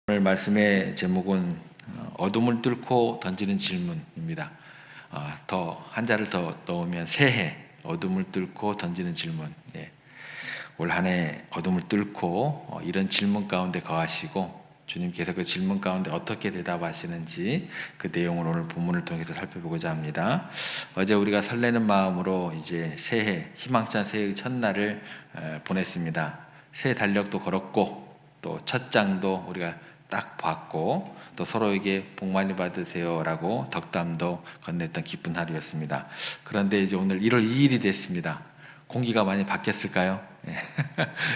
오늘 말씀의 제목은 어둠을 뚫고 던지는 질문입니다. 더 한자를 더 넣으면 새해 어둠을 뚫고 던지는 질문. 올 한 해 어둠을 뚫고 이런 질문 가운데 거하시고 주님께서 그 질문 가운데 어떻게 대답하시는지 그 내용을 오늘 본문을 통해서 살펴보고자 합니다. 어제 우리가 설레는 마음으로 이제 새해 희망찬 새해의 첫날을 보냈습니다. 새 달력도 걸었고 또 첫 장도 우리가 딱 봤고 또 서로에게 복 많이 받으세요라고 덕담도 건넸던 기쁜 하루였습니다. 그런데 이제 오늘 1월 2일이 됐습니다. 공기가 많이 바뀌었을까요?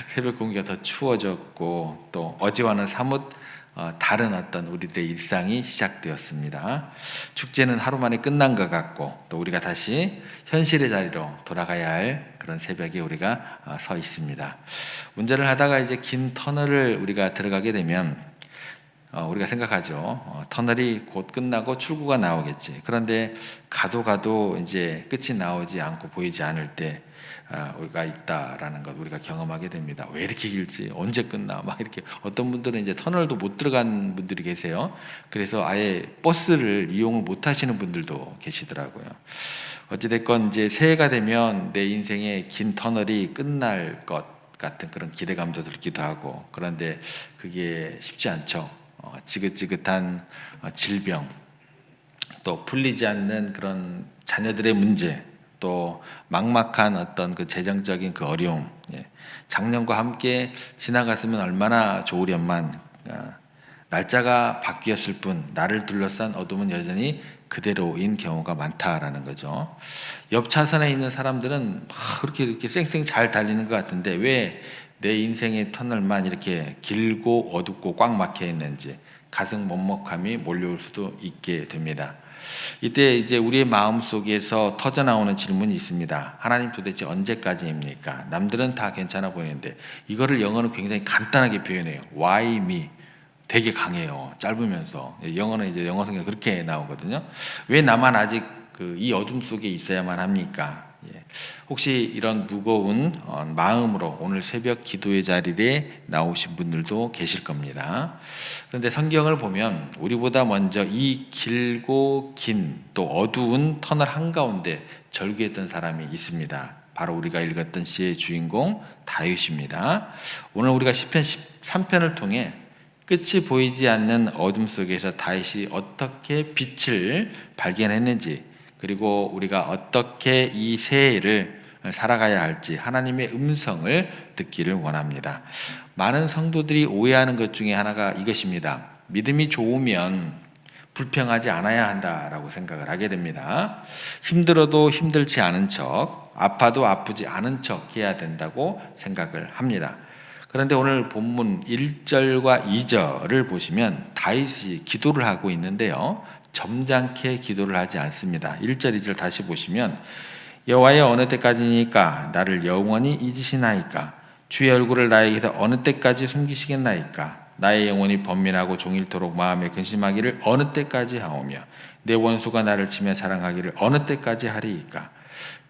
새벽 공기가 더 추워졌고 또 어제와는 사뭇 다른 어떤 우리들의 일상이 시작되었습니다. 축제는 하루 만에 끝난 것 같고 또 우리가 다시 현실의 자리로 돌아가야 할 그런 새벽에 우리가 서 있습니다. 운전을 하다가 이제 긴 터널을 우리가 들어가게 되면 우리가 생각하죠. 터널이 곧 끝나고 출구가 나오겠지. 그런데 가도 이제 끝이 나오지 않고 보이지 않을 때 우리가 있다라는 것 우리가 경험하게 됩니다. 왜 이렇게 길지? 언제 끝나? 막 이렇게 어떤 분들은 이제 터널도 못 들어간 분들이 계세요. 그래서 아예 버스를 이용을 못 하시는 분들도 계시더라고요. 어찌됐건 이제 새해가 되면 내 인생의 긴 터널이 끝날 것 같은 그런 기대감도 들기도 하고 그런데 그게 쉽지 않죠. 지긋지긋한 질병, 또 풀리지 않는 그런 자녀들의 문제, 또 막막한 어떤 그 재정적인 그 어려움, 작년과 함께 지나갔으면 얼마나 좋으련만 날짜가 바뀌었을 뿐 나를 둘러싼 어둠은 여전히 그대로인 경우가 많다라는 거죠. 옆 차선에 있는 사람들은 막 그렇게 이렇게 쌩쌩 잘 달리는 것 같은데 왜 내 인생의 터널만 이렇게 길고 어둡고 꽉 막혀 있는지 가슴 먹먹함이 몰려올 수도 있게 됩니다. 이때 이제 우리의 마음 속에서 터져 나오는 질문이 있습니다. 하나님 도대체 언제까지입니까? 남들은 다 괜찮아 보이는데 이거를 영어는 굉장히 간단하게 표현해요. Why me? 되게 강해요. 짧으면서 영어는 이제 영어 성경 그렇게 나오거든요. 왜 나만 아직 이 어둠 속에 있어야만 합니까? 혹시 이런 무거운 마음으로 오늘 새벽 기도의 자리에 나오신 분들도 계실 겁니다. 그런데 성경을 보면 우리보다 먼저 이 길고 긴 또 어두운 터널 한가운데 절규했던 사람이 있습니다. 바로 우리가 읽었던 시의 주인공 다윗입니다. 오늘 우리가 시편 13편을 통해 끝이 보이지 않는 어둠 속에서 다윗이 어떻게 빛을 발견했는지 그리고 우리가 어떻게 이 새해를 살아가야 할지 하나님의 음성을 듣기를 원합니다. 많은 성도들이 오해하는 것 중에 하나가 이것입니다. 믿음이 좋으면 불평하지 않아야 한다라고 생각을 하게 됩니다. 힘들어도 힘들지 않은 척, 아파도 아프지 않은 척 해야 된다고 생각을 합니다. 그런데 오늘 본문 1절과 2절을 보시면 다윗이 기도를 하고 있는데요. 점잖게 기도를 하지 않습니다. 1절, 2절 다시 보시면 여호와여 어느 때까지니까 나를 영원히 잊으시나이까 주의 얼굴을 나에게서 어느 때까지 숨기시겠나이까 나의 영혼이 번민하고 종일토록 마음에 근심하기를 어느 때까지 하오며 내 원수가 나를 치며 자랑하기를 어느 때까지 하리이까.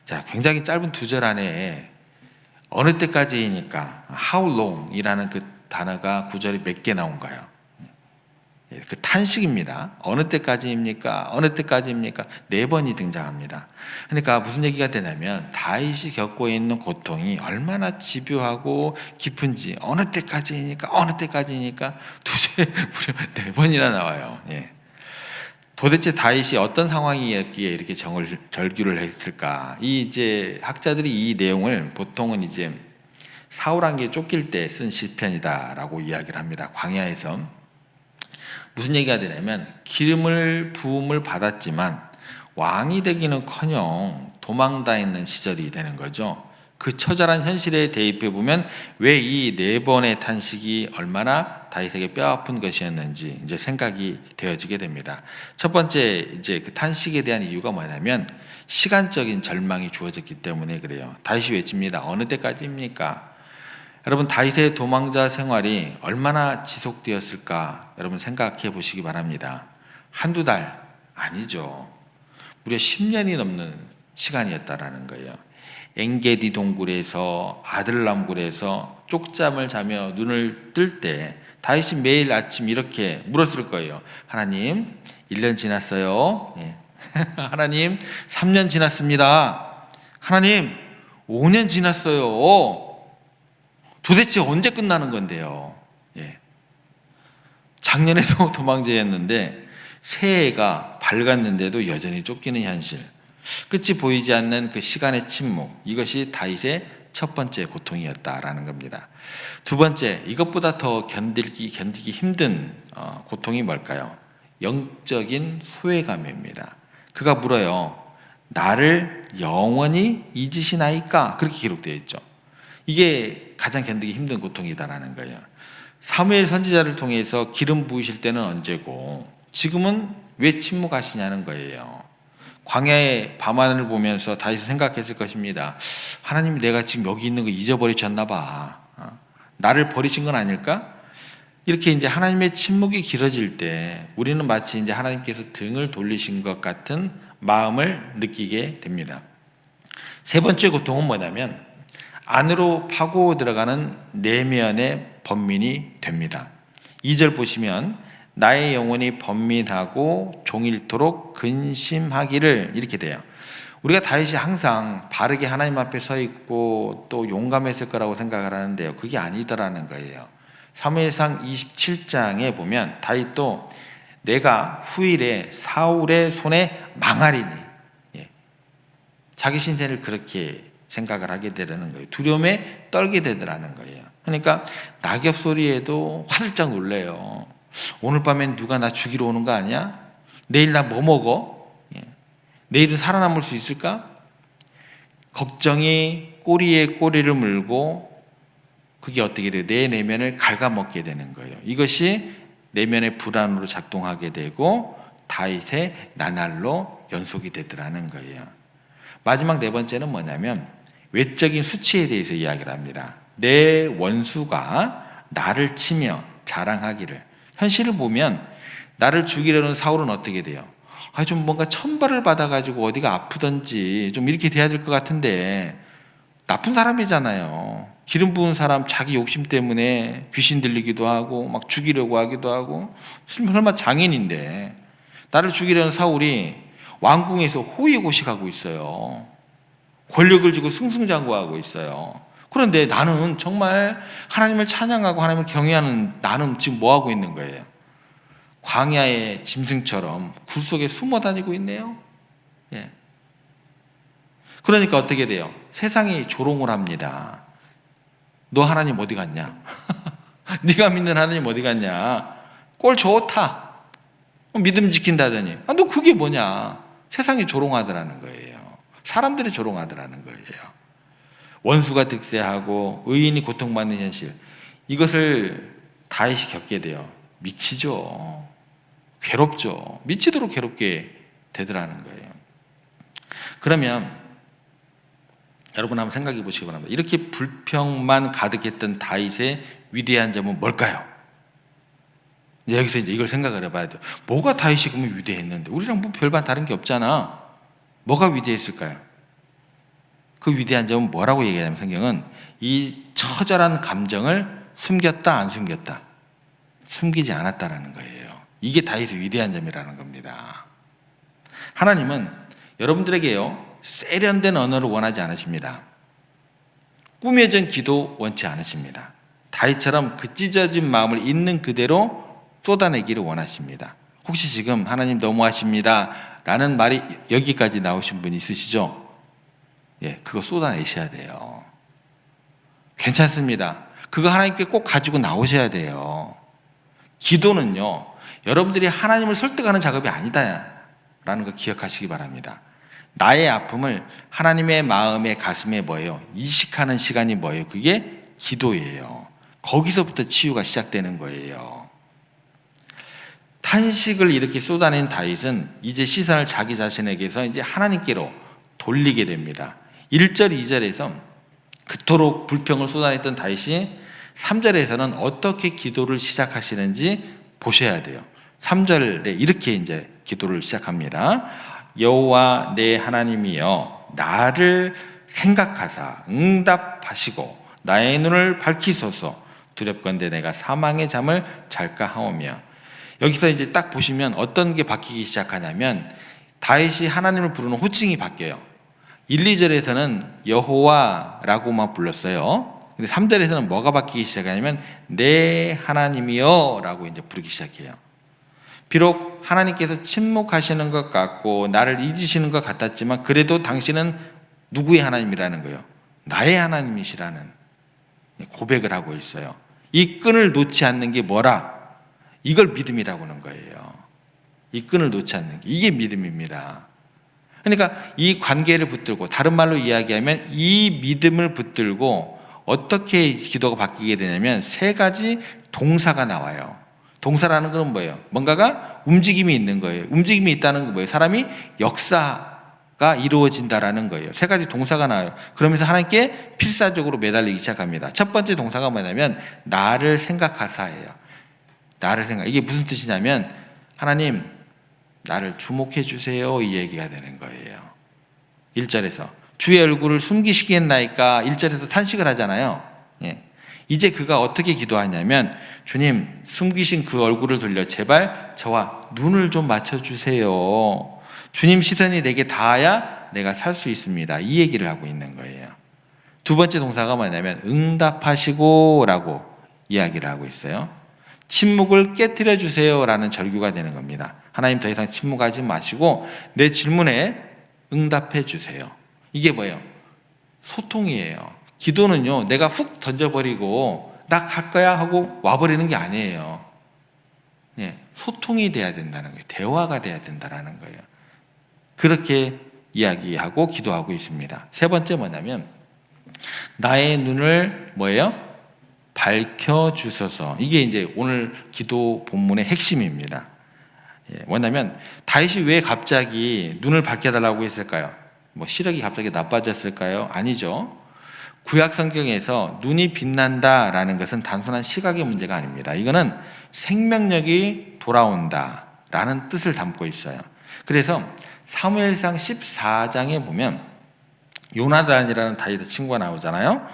자, 굉장히 짧은 2절 안에 어느 때까지이니까 how long 이라는 그 단어가 구절이 몇 개 나온가요? 그 탄식입니다. 어느 때까지입니까? 어느 때까지입니까? 4번이 등장합니다. 그러니까 무슨 얘기가 되냐면 다윗이 겪고 있는 고통이 얼마나 집요하고 깊은지 어느 때까지이니까 어느 때까지이니까 두세 무려 4번이나 나와요. 도대체 다윗이 어떤 상황이었기에 이렇게 절규를 했을까? 이제 학자들이 이 내용을 보통은 이제 사울 왕에게 쫓길 때 쓴 시편이다라고 이야기를 합니다. 광야에서. 무슨 얘기가 되냐면 기름을 부음을 받았지만 왕이 되기는커녕 도망다니는 시절이 되는 거죠. 그 처절한 현실에 대입해 보면 왜 이 4번의 탄식이 얼마나 다윗에게 뼈아픈 것이었는지 이제 생각이 되어지게 됩니다. 첫 번째 이제 그 탄식에 대한 이유가 뭐냐면 시간적인 절망이 주어졌기 때문에 그래요. 다윗이 외칩니다. 어느 때까지입니까? 여러분 다윗의 도망자 생활이 얼마나 지속되었을까 여러분 생각해 보시기 바랍니다. 한두 달 아니죠. 무려 10년이 넘는 시간이었다라는 거예요. 엔게디 동굴에서 아들람굴에서 쪽잠을 자며 눈을 뜰 때 다윗이 매일 아침 이렇게 물었을 거예요. 하나님, 1년 지났어요. 예. 하나님, 3년 지났습니다. 하나님, 5년 지났어요. 도대체 언제 끝나는 건데요? 예. 작년에도 도망자였는데 새해가 밝았는데도 여전히 쫓기는 현실, 끝이 보이지 않는 그 시간의 침묵, 이것이 다윗의 첫 번째 고통이었다라는 겁니다. 두 번째, 이것보다 더 견디기 힘든 고통이 뭘까요? 영적인 소외감입니다. 그가 물어요. 나를 영원히 잊으시나이까? 그렇게 기록되어 있죠. 이게 가장 견디기 힘든 고통이다라는 거예요. 사무엘 선지자를 통해서 기름 부으실 때는 언제고 지금은 왜 침묵하시냐는 거예요. 광야의 밤하늘을 보면서 다윗은 생각했을 것입니다. 하나님이 내가 지금 여기 있는 거 잊어버리셨나 봐. 나를 버리신 건 아닐까? 이렇게 이제 하나님의 침묵이 길어질 때 우리는 마치 이제 하나님께서 등을 돌리신 것 같은 마음을 느끼게 됩니다. 세 번째 고통은 뭐냐면 안으로 파고 들어가는 내면의 번민이 됩니다. 2절 보시면 나의 영혼이 번민하고 종일토록 근심하기를, 이렇게 돼요. 우리가 다윗이 항상 바르게 하나님 앞에 서 있고 또 용감했을 거라고 생각을 하는데요, 그게 아니더라는 거예요. 사무엘상 27장에 보면 다윗도 내가 후일에 사울의 손에 망하리니, 자기 신세를 그렇게 생각을 하게 되는 거예요. 두려움에 떨게 되더라는 거예요. 그러니까 낙엽 소리에도 화들짝 놀래요. 오늘 밤엔 누가 나 죽이러 오는 거 아니야? 내일 나 뭐 먹어? 내일은 살아남을 수 있을까? 걱정이 꼬리에 꼬리를 물고 그게 어떻게 돼요? 내 내면을 갉아먹게 되는 거예요. 이것이 내면의 불안으로 작동하게 되고 다윗의 나날로 연속이 되더라는 거예요. 마지막 네 번째는 뭐냐면 외적인 수치에 대해서 이야기를 합니다. 내 원수가 나를 치며 자랑하기를. 현실을 보면 나를 죽이려는 사울은 어떻게 돼요? 좀 뭔가 천벌을 받아가지고 어디가 아프던지 좀 이렇게 돼야 될 것 같은데 나쁜 사람이잖아요. 기름 부은 사람, 자기 욕심 때문에 귀신 들리기도 하고 막 죽이려고 하기도 하고, 설마 장인인데 나를 죽이려는 사울이 왕궁에서 호의고식하고 있어요. 권력을 쥐고 승승장구하고 있어요. 그런데 나는 정말 하나님을 찬양하고 하나님을 경외하는 나는 지금 뭐 하고 있는 거예요? 광야의 짐승처럼 굴 속에 숨어 다니고 있네요. 예. 그러니까 어떻게 돼요? 세상이 조롱을 합니다. 너 하나님 어디 갔냐? 네가 믿는 하나님 어디 갔냐? 꼴 좋다. 믿음 지킨다더니 너 그게 뭐냐? 세상이 조롱하더라는 거예요. 사람들이 조롱하더라는 거예요. 원수가 득세하고 의인이 고통받는 현실, 이것을 다윗이 겪게 돼요. 미치죠. 괴롭죠. 미치도록 괴롭게 되더라는 거예요. 그러면 여러분 한번 생각해 보시기 바랍니다. 이렇게 불평만 가득했던 다윗의 위대한 점은 뭘까요? 여기서 이제 이걸 생각을 해봐야 돼요. 뭐가 다윗이 그러면 위대했는데? 우리랑 뭐 별반 다른 게 없잖아. 뭐가 위대했을까요? 그 위대한 점은 뭐라고 얘기하냐면 성경은 이 처절한 감정을 숨겼다 안 숨겼다? 숨기지 않았다라는 거예요. 이게 다윗의 위대한 점이라는 겁니다. 하나님은 여러분들에게요 세련된 언어를 원하지 않으십니다. 꾸며진 기도 원치 않으십니다. 다윗처럼 그 찢어진 마음을 있는 그대로 쏟아내기를 원하십니다. 혹시 지금 하나님 너무하십니다 라는 말이 여기까지 나오신 분 있으시죠? 그거 쏟아내셔야 돼요. 괜찮습니다. 그거 하나님께 꼭 가지고 나오셔야 돼요. 기도는요 여러분들이 하나님을 설득하는 작업이 아니다 라는 거 기억하시기 바랍니다. 나의 아픔을 하나님의 마음에 가슴에 뭐예요? 이식하는 시간이 뭐예요? 그게 기도예요. 거기서부터 치유가 시작되는 거예요. 탄식을 이렇게 쏟아낸 다윗은 이제 시선을 자기 자신에게서 이제 하나님께로 돌리게 됩니다. 1절, 2절에서 그토록 불평을 쏟아냈던 다윗이 3절에서는 어떻게 기도를 시작하시는지 보셔야 돼요. 3절에 이렇게 이제 기도를 시작합니다. 여호와 내 하나님이여 나를 생각하사 응답하시고 나의 눈을 밝히소서. 두렵건대 내가 사망의 잠을 잘까 하오며. 여기서 이제 딱 보시면 어떤 게 바뀌기 시작하냐면 다윗이 하나님을 부르는 호칭이 바뀌어요. 1, 2절에서는 여호와라고만 불렀어요. 근데 3절에서는 뭐가 바뀌기 시작하냐면 내 하나님이여 라고 이제 부르기 시작해요. 비록 하나님께서 침묵하시는 것 같고 나를 잊으시는 것 같았지만 그래도 당신은 누구의 하나님이라는 거예요? 나의 하나님이시라는 고백을 하고 있어요. 이 끈을 놓지 않는 게 뭐라? 이걸 믿음이라고 하는 거예요. 이 끈을 놓지 않는 게 이게 믿음입니다. 그러니까 이 관계를 붙들고 다른 말로 이야기하면 이 믿음을 붙들고 어떻게 기도가 바뀌게 되냐면 세 가지 동사가 나와요. 동사라는 건 뭐예요? 뭔가가 움직임이 있는 거예요. 움직임이 있다는 건 뭐예요? 사람이 역사가 이루어진다라는 거예요. 세 가지 동사가 나와요. 그러면서 하나님께 필사적으로 매달리기 시작합니다. 첫 번째 동사가 뭐냐면 나를 생각하사예요. 나를 생각. 이게 무슨 뜻이냐면 하나님 나를 주목해 주세요 이 얘기가 되는 거예요. 1절에서 주의 얼굴을 숨기시겠나이까 1절에서 탄식을 하잖아요. 이제 그가 어떻게 기도하냐면 주님 숨기신 그 얼굴을 돌려 제발 저와 눈을 좀 맞춰주세요. 주님 시선이 내게 닿아야 내가 살 수 있습니다. 이 얘기를 하고 있는 거예요. 두 번째 동사가 뭐냐면 응답하시고 라고 이야기를 하고 있어요. 침묵을 깨트려 주세요 라는 절규가 되는 겁니다. 하나님 더 이상 침묵하지 마시고 내 질문에 응답해 주세요. 이게 뭐예요? 소통이에요. 기도는요 내가 훅 던져버리고 나 갈 거야 하고 와버리는 게 아니에요. 소통이 돼야 된다는 거예요. 대화가 돼야 된다는 거예요. 그렇게 이야기하고 기도하고 있습니다. 세 번째 뭐냐면 나의 눈을 뭐예요? 밝혀주소서. 이게 이제 오늘 기도 본문의 핵심입니다. 뭐냐면 다윗이 왜 갑자기 눈을 밝혀달라고 했을까요? 뭐 시력이 갑자기 나빠졌을까요? 아니죠. 구약 성경에서 눈이 빛난다라는 것은 단순한 시각의 문제가 아닙니다. 이거는 생명력이 돌아온다라는 뜻을 담고 있어요. 그래서 사무엘상 14장에 보면 요나단이라는 다윗의 친구가 나오잖아요.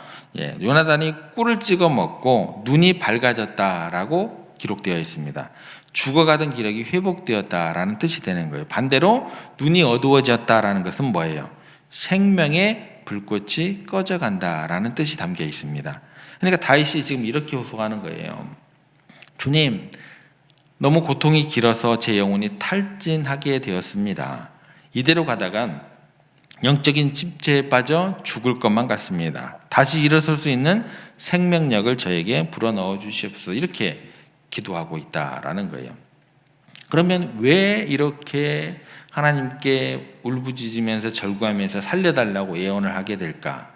요나단이 꿀을 찍어 먹고 눈이 밝아졌다라고 기록되어 있습니다. 죽어가던 기력이 회복되었다라는 뜻이 되는 거예요. 반대로 눈이 어두워졌다라는 것은 뭐예요? 생명의 불꽃이 꺼져간다라는 뜻이 담겨 있습니다. 그러니까 다윗이 지금 이렇게 호소하는 거예요. 주님, 너무 고통이 길어서 제 영혼이 탈진하게 되었습니다. 이대로 가다간 영적인 침체에 빠져 죽을 것만 같습니다. 다시 일어설 수 있는 생명력을 저에게 불어넣어 주시옵소서. 이렇게 기도하고 있다라는 거예요. 그러면 왜 이렇게 하나님께 울부짖으면서 절구하면서 살려달라고 예언을 하게 될까?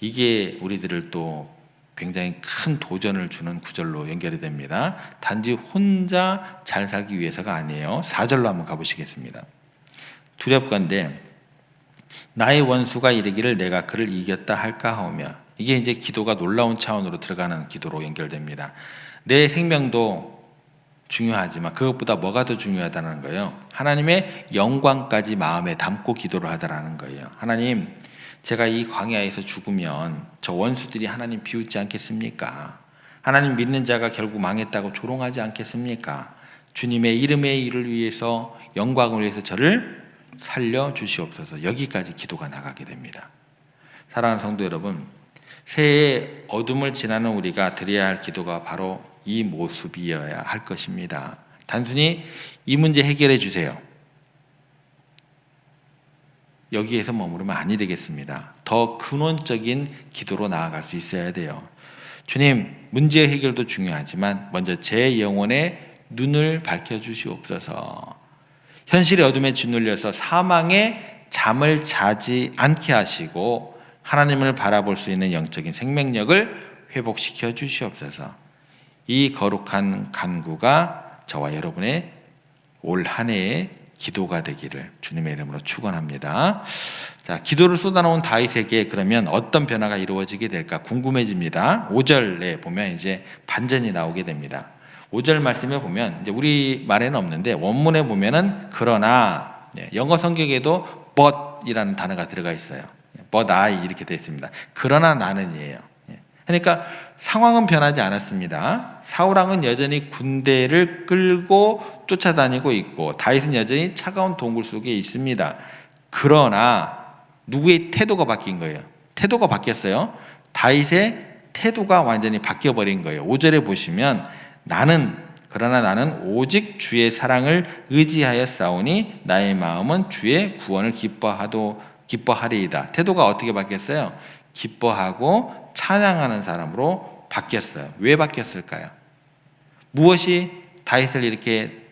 이게 우리들을 또 굉장히 큰 도전을 주는 구절로 연결이 됩니다. 단지 혼자 잘 살기 위해서가 아니에요. 4절로 한번 가보시겠습니다. 두렵건대 나의 원수가 이르기를 내가 그를 이겼다 할까 하오며. 이게 이제 기도가 놀라운 차원으로 들어가는 기도로 연결됩니다. 내 생명도 중요하지만 그것보다 뭐가 더 중요하다는 거예요? 하나님의 영광까지 마음에 담고 기도를 하다라는 거예요. 하나님, 제가 이 광야에서 죽으면 저 원수들이 하나님 비웃지 않겠습니까? 하나님 믿는 자가 결국 망했다고 조롱하지 않겠습니까? 주님의 이름의 일을 위해서 영광을 위해서 저를 살려주시옵소서. 여기까지 기도가 나가게 됩니다. 사랑하는 성도 여러분, 새해의 어둠을 지나는 우리가 드려야 할 기도가 바로 이 모습이어야 할 것입니다. 단순히 이 문제 해결해 주세요. 여기에서 머무르면 아니 되겠습니다. 더 근원적인 기도로 나아갈 수 있어야 돼요. 주님, 문제 해결도 중요하지만 먼저 제 영혼의 눈을 밝혀주시옵소서. 현실의 어둠에 짓눌려서 사망의 잠을 자지 않게 하시고 하나님을 바라볼 수 있는 영적인 생명력을 회복시켜 주시옵소서. 이 거룩한 간구가 저와 여러분의 올 한 해의 기도가 되기를 주님의 이름으로 축원합니다. 자, 기도를 쏟아놓은 다윗에게 그러면 어떤 변화가 이루어지게 될까 궁금해집니다. 5절에 보면 이제 반전이 나오게 됩니다. 5절 말씀에 보면 이제 우리 말에는 없는데 원문에 보면은 그러나 영어 성경에도 but이라는 단어가 들어가 있어요. but I 이렇게 되어 있습니다. 그러나 나는이에요. 그러니까 상황은 변하지 않았습니다. 사울왕은 여전히 군대를 끌고 쫓아다니고 있고 다윗은 여전히 차가운 동굴 속에 있습니다. 그러나 누구의 태도가 바뀐 거예요? 태도가 바뀌었어요. 다윗의 태도가 완전히 바뀌어버린 거예요. 5절에 보시면 그러나 나는 오직 주의 사랑을 의지하여 싸우니 나의 마음은 주의 구원을 기뻐하리이다. 태도가 어떻게 바뀌었어요? 기뻐하고 찬양하는 사람으로 바뀌었어요. 왜 바뀌었을까요? 무엇이 다윗을 이렇게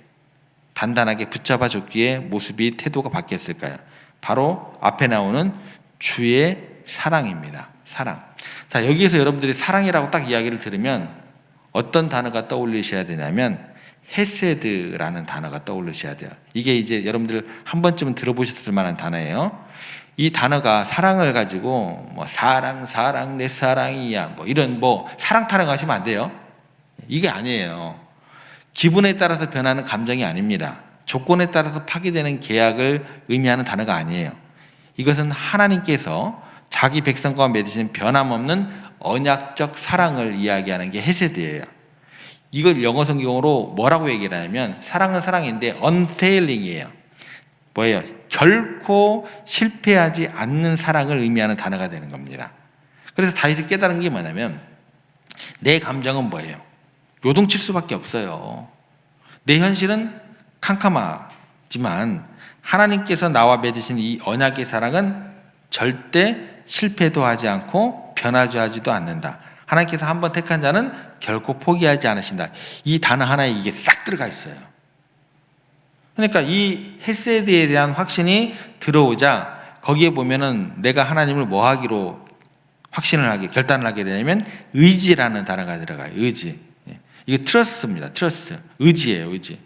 단단하게 붙잡아 줬기에 모습이 태도가 바뀌었을까요? 바로 앞에 나오는 주의 사랑입니다. 사랑. 자, 여기에서 여러분들이 사랑이라고 딱 이야기를 들으면 어떤 단어가 떠올리셔야 되냐면 헤세드라는 단어가 떠올리셔야 돼요. 이게 이제 여러분들 한 번쯤은 들어보셨을 만한 단어예요. 이 단어가 사랑을 가지고 뭐 사랑 내 사랑이야 뭐 이런 사랑 타령하시면 안 돼요. 이게 아니에요. 기분에 따라서 변하는 감정이 아닙니다. 조건에 따라서 파기되는 계약을 의미하는 단어가 아니에요. 이것은 하나님께서 자기 백성과 맺으신 변함없는 언약적 사랑을 이야기하는 게 헤세드예요. 이걸 영어 성경으로 뭐라고 얘기를 하냐면 사랑은 사랑인데 unfailing이에요. 뭐예요? 결코 실패하지 않는 사랑을 의미하는 단어가 되는 겁니다. 그래서 다윗이 깨달은 게 뭐냐면 내 감정은 뭐예요? 요동칠 수밖에 없어요. 내 현실은 캄캄하지만 하나님께서 나와 맺으신 이 언약의 사랑은 절대 실패도 하지 않고 변화하지도 않는다. 하나님께서 한번 택한 자는 결코 포기하지 않으신다. 이 단어 하나에 이게 싹 들어가 있어요. 그러니까 이 헤세드에 대한 확신이 들어오자 거기에 보면은 내가 하나님을 뭐 하기로 결단을 하게 되냐면 의지라는 단어가 들어가요. 의지. 이게 트러스트입니다. 트러스트. 의지예요. 의지.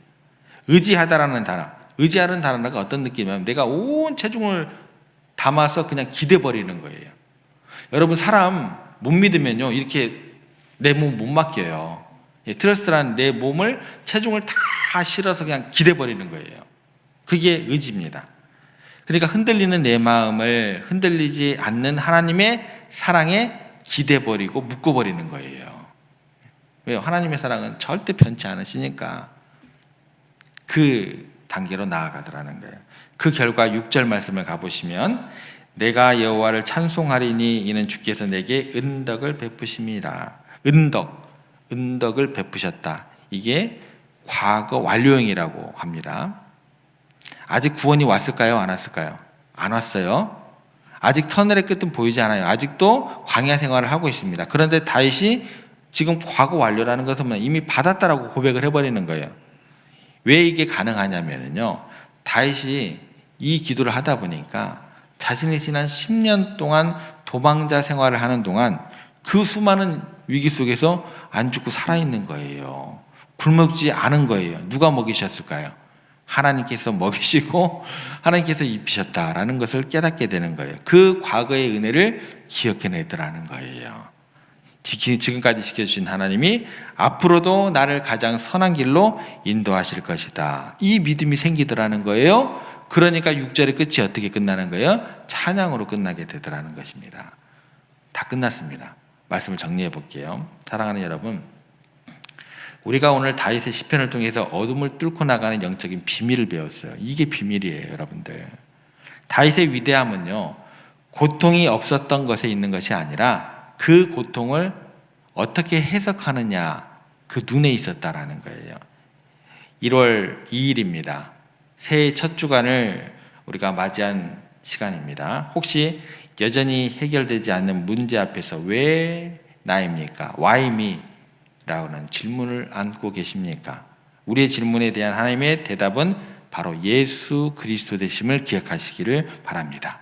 의지하다라는 단어. 의지하는 단어가 어떤 느낌이냐면 내가 온 체중을 담아서 그냥 기대버리는 거예요. 여러분 사람 못 믿으면요 이렇게 내 몸 못 맡겨요. 트러스트라는 내 몸을 체중을 다 실어서 그냥 기대버리는 거예요. 그게 의지입니다. 그러니까 흔들리는 내 마음을 흔들리지 않는 하나님의 사랑에 기대버리고 묶어버리는 거예요. 왜요? 하나님의 사랑은 절대 변치 않으시니까 그 단계로 나아가더라는 거예요. 그 결과 6절 말씀을 가보시면 내가 여호와를 찬송하리니 이는 주께서 내게 은덕을 베푸심이라. 은덕을 베푸셨다. 이게 과거 완료형이라고 합니다. 아직 구원이 왔을까요? 안 왔을까요? 안 왔어요. 아직 터널의 끝은 보이지 않아요. 아직도 광야 생활을 하고 있습니다. 그런데 다윗이 지금 과거 완료라는 것은 이미 받았다라고 고백을 해버리는 거예요. 왜 이게 가능하냐면요, 다윗이 이 기도를 하다 보니까 자신이 지난 10년 동안 도망자 생활을 하는 동안 그 수많은 위기 속에서 안 죽고 살아있는 거예요. 굶지 않은 거예요. 누가 먹이셨을까요? 하나님께서 먹이시고 하나님께서 입히셨다라는 것을 깨닫게 되는 거예요. 그 과거의 은혜를 기억해내더라는 거예요. 지금까지 지켜주신 하나님이 앞으로도 나를 가장 선한 길로 인도하실 것이다. 이 믿음이 생기더라는 거예요. 그러니까 6절의 끝이 어떻게 끝나는 거예요? 찬양으로 끝나게 되더라는 것입니다. 다 끝났습니다. 말씀을 정리해 볼게요. 사랑하는 여러분, 우리가 오늘 다윗의 시편을 통해서 어둠을 뚫고 나가는 영적인 비밀을 배웠어요. 이게 비밀이에요, 여러분들. 다윗의 위대함은요, 고통이 없었던 것에 있는 것이 아니라 그 고통을 어떻게 해석하느냐, 그 눈에 있었다라는 거예요. 1월 2일입니다. 새해 첫 주간을 우리가 맞이한 시간입니다. 혹시 여전히 해결되지 않는 문제 앞에서 왜 나입니까? Why me? 라는 질문을 안고 계십니까? 우리의 질문에 대한 하나님의 대답은 바로 예수 그리스도 되심을 기억하시기를 바랍니다.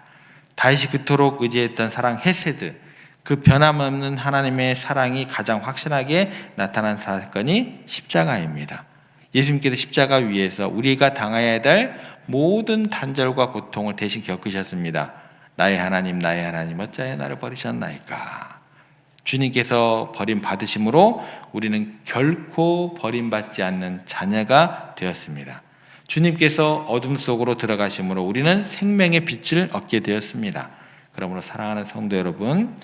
다윗이 그토록 의지했던 사랑 헤세드, 그 변함없는 하나님의 사랑이 가장 확실하게 나타난 사건이 십자가입니다. 예수님께서 십자가 위에서 우리가 당해야 될 모든 단절과 고통을 대신 겪으셨습니다. 나의 하나님 어찌하여 나를 버리셨나이까. 주님께서 버림받으심으로 우리는 결코 버림받지 않는 자녀가 되었습니다. 주님께서 어둠 속으로 들어가심으로 우리는 생명의 빛을 얻게 되었습니다. 그러므로 사랑하는 성도 여러분,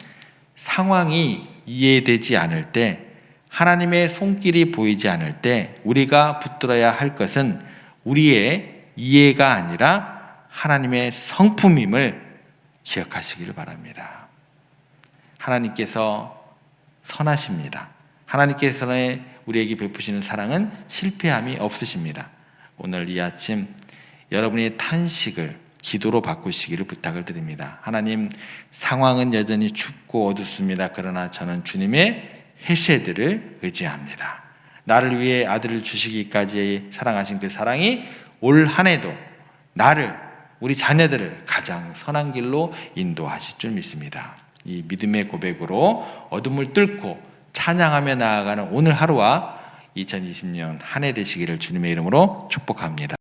상황이 이해되지 않을 때, 하나님의 손길이 보이지 않을 때 우리가 붙들어야 할 것은 우리의 이해가 아니라 하나님의 성품임을 기억하시기를 바랍니다. 하나님께서 선하십니다. 하나님께서는 우리에게 베푸시는 사랑은 실패함이 없으십니다. 오늘 이 아침 여러분의 탄식을 기도로 바꾸시기를 부탁을 드립니다. 하나님, 상황은 여전히 춥고 어둡습니다. 그러나 저는 주님의 헤세드를 의지합니다. 나를 위해 아들을 주시기까지 사랑하신 그 사랑이 올 한 해도 나를, 우리 자녀들을 가장 선한 길로 인도하실 줄 믿습니다. 이 믿음의 고백으로 어둠을 뚫고 찬양하며 나아가는 오늘 하루와 2020년 한 해 되시기를 주님의 이름으로 축복합니다.